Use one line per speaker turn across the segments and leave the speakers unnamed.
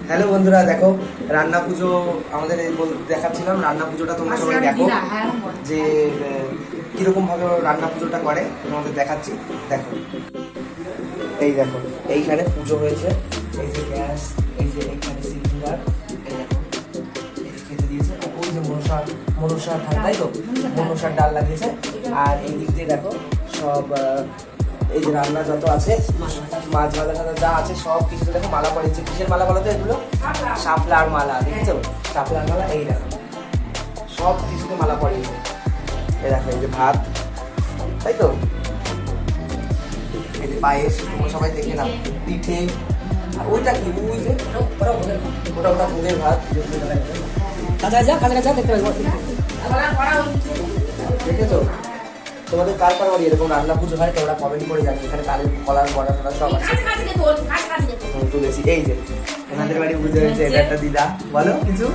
Hello বন্ধুরা, দেখো রান্না পুজো আমাদের দেখাচ্ছিলাম। রান্না পুজোটা তোমরা সবাই দেখো যে কিরকম ভাবে রান্না পুজোটা করে, তোমাদের দেখাচ্ছি। দেখো, এই দেখো এইখানে পুজো হয়েছে, এই যে গ্যাস, এই যে এইখানে সিলিন্ডার, এই দেখো খেতে দিয়েছে। ওই যে মনসার ধান, তাই তো মনসার ডাল লাগিয়েছে। আর এই দিক দিয়ে দেখো সব এই যে রান্না যত আছে, মাছ ভাজা যা আছে সব কিছুতে দেখো মালা পড়েছে। কিসের মালা বলো তো এগুলো? শাপলার মালা, দেখেছো? শাপলার মালা, এই দেখো সব কিছুতে মালা পড়িয়েছে। এই দেখো এই যে ভাত, তাই তো এই যে পায়েস, তোমরা সবাই দেখে নাও, পিঠে। আর ওইটা কি? ওই যে ওটা ভোগের ভাত, দেখেছো? তোমাদের কার কার বাড়ি এরকম রান্না পুজো হয় তোমরা কমেন্ট করে জানি। এখানে কালের কলার বড়া টড়া সব আছে, তুলেছি। এই যে এনাদের বাড়ি পুজো হয়েছে, এটা একটা দিদা। বলো কিছু,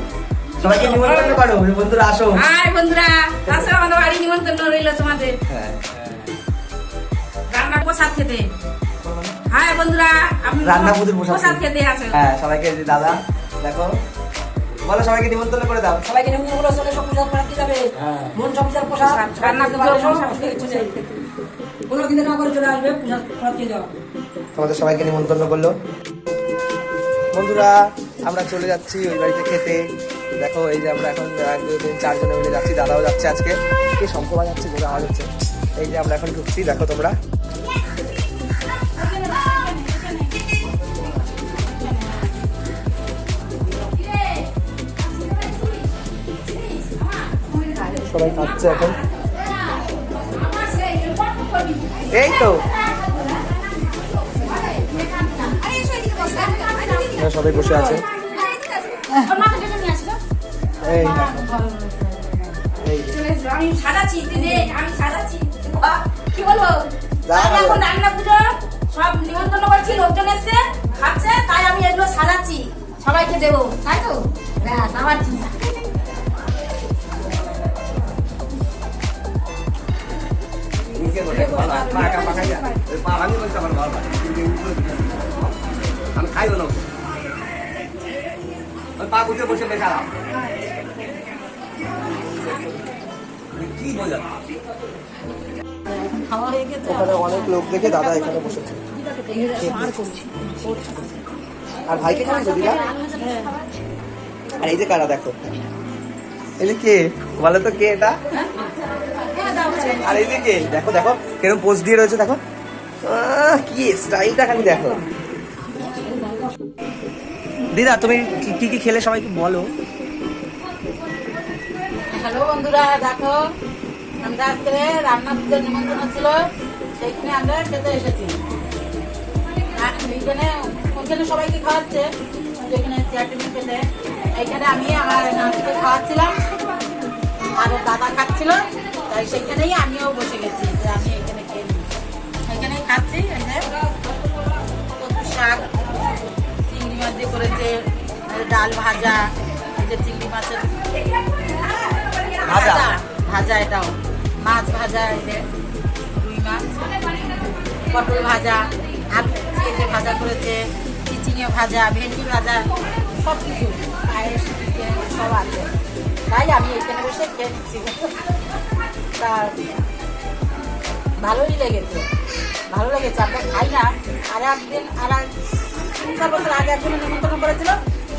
সবাইকে নিমন্ত্রণ করো, বন্ধুরা আসো।
হাই বন্ধুরা, আসো আমাদের বাড়ি, নিমন্ত্রণ রইলো তোমাদের।
হ্যাঁ,
রান্না প্রসাদ খেতে। হাই বন্ধুরা, আমি
রান্না পুজোর
প্রসাদ খেতে আসো।
হ্যাঁ, সবাইকে যে দাদা দেখো, বলো সবাইকে নিমন্ত্রণ করে দাও।
সবাইকে নিমন্ত্রণ করে চলে সব প্রসাদ পাঠাতে যাবে। মন সবজার প্রসাদ
রান্না
কোনো দিন না করে চলে আসবে প্রসাদ খেয়ে যাও।
তোমাদের সবাইকে নিমন্ত্রণ করলো। বন্ধুরা আমরা চলে যাচ্ছি ওই বাড়িতে খেতে। দেখো এই যে আমরা এখন 1-2-3-4 জনে মিলে যাচ্ছি, দাদাও যাচ্ছে আজকে। কে শঙ্খ বাজাচ্ছে, ঘুরে আওয়াজ হচ্ছে। এই যে আমরা এখন ঢুকছি, দেখো তোমরা। সবাই খাচ্ছে এখন, এই তো সবাই বসে আছে। এই
আমি সাজাচ্ছি, আমি সাজাচ্ছি, কি বলবো? এখন রান্না পুজো সব নিমন্ত্রণ করছি, লোকজন এসছে খাচ্ছে, তাই আমি এগুলো সাজাচ্ছি, সবাইকে দেবো, তাই তো? ব্যাস, আমার চিন্তা।
আমি খাইব না, পা গুটে বসে বেচালাম। কি বলে ওখানে অনেক লোক দেখে দাদা এখানে বসেছে। আর ভাইকে খাওয়াইছো দিদা? আর এই যে কারা দেখো, এই যে কে বলো তো, কে এটা? আর এই যে কে? দেখো দেখো কিরকম পোজ দিয়ে রয়েছে, দেখো কি স্টাইলটা খালি দেখো। দিদা তুমি কি কি খেলে সবাইকে বলো।
হ্যালো বন্ধুরা, দেখো আমরা আজকে রান্না পুজোর নিমন্ত্রণ ছিল, সেইখানে আমরা খেতে এসেছি। ওইখানে সবাইকে খাওয়াচ্ছে, যেখানে চেয়ার টেবিল পেতে, এইখানে আমি আমার নাতিকে খাওয়াচ্ছিলাম, আর দাদা খাচ্ছিল, তাই সেইখানেই আমিও বসে গেছি যে আমি এখানে খেয়ে নিই। এখানেই খাচ্ছি। এই যে কচু শাক, চিংড়ি মাছ দিয়ে করেছে, ডাল ভাজা, এই যে চিংড়ি মাছের ভাজা ভাজা, এটাও মাছ ভাজা, এই যে রুই মাছ, পটল ভাজা, আলু যে ভাজা করেছে, চিচিঙে ভাজা, ভেন্ডি ভাজা, সব কিছু পায়েস সব আছে। তাই আমি এখানে বসে খেয়ে নিচ্ছি। তা ভালোই লেগেছে, ভালো লেগেছে। আমরা খাই না, আর একদিন আর 3-4 বছর আগে একজন নিমন্ত্রণ করেছিল,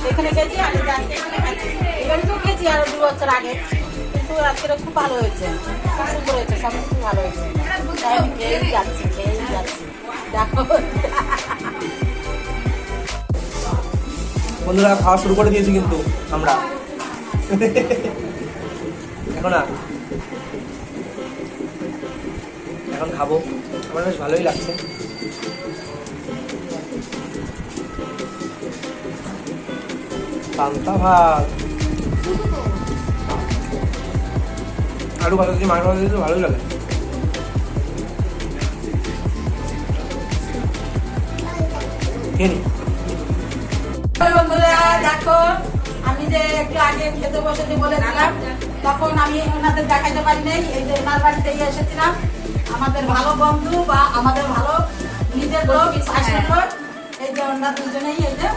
সেখানে খেয়েছি। আমি এখানে খাচ্ছি, এখানে তো খেয়েছি আরো 2 বছর আগে, কিন্তু আজকে খুব ভালো হয়েছে, খুব সুন্দর হয়েছে, সব কিছু ভালো হয়েছে। তাই আমি খেয়েই যাচ্ছি। দেখো
বন্ধুরা খাওয়া শুরু করে দিয়েছি কিন্তু আমরা এখন খাবো। আমার বেশ ভালোই লাগছে। পান্তা ভাত, আলু ভাজা দিয়ে মাছ ভাজা দিয়ে ভালোই লাগে।
বন্ধুরা দেখো, আমি যে একটু আগে খেতে বসেছি বলেছিলাম, তখন আমি ওনাদের দেখাইতে পারি নাই। এই যে ওনার বাড়িতে এসেছিলাম, আমাদের ভালো বন্ধু বা আমাদের ভালো নিজের লোক, এই যে ওনারা দুজনেই এই যে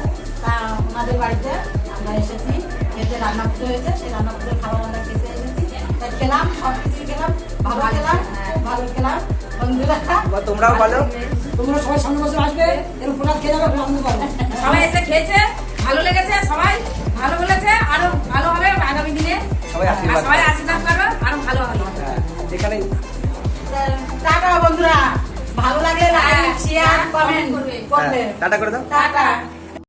আমাদের বাড়িতে আমরা এসেছি, খেতে রান্না পুজো হয়েছে, সেই রান্না পুজোর খাবার আমরা খেতে এসেছি। তাই খেলাম, সব কিছুই খেলাম, ভালো খেলাম, ভালো খেলাম বন্ধুরা।
বা তোমরাও বলো।
তোমরা সবাই সামনে বছর আসবে, এরকম প্রসাদ খেয়ে যাবে, আনন্দ পাবে।
সবাই এসে খেয়েছে, ভালো লেগেছে, সবাই ভালো বলেছে, আরো ভালো হবে আগামী দিনে।
সবাই
আর
আশীর্বাদ
সবাই
করো।
আশীর্বাদ করো, আরো ভালো হবে।
হ্যাঁ, এখানে
টাটা বন্ধুরা, ভালো লাগে লাইক শেয়ার কমেন্ট করবে।
টাটা করে দাও।
টাটা।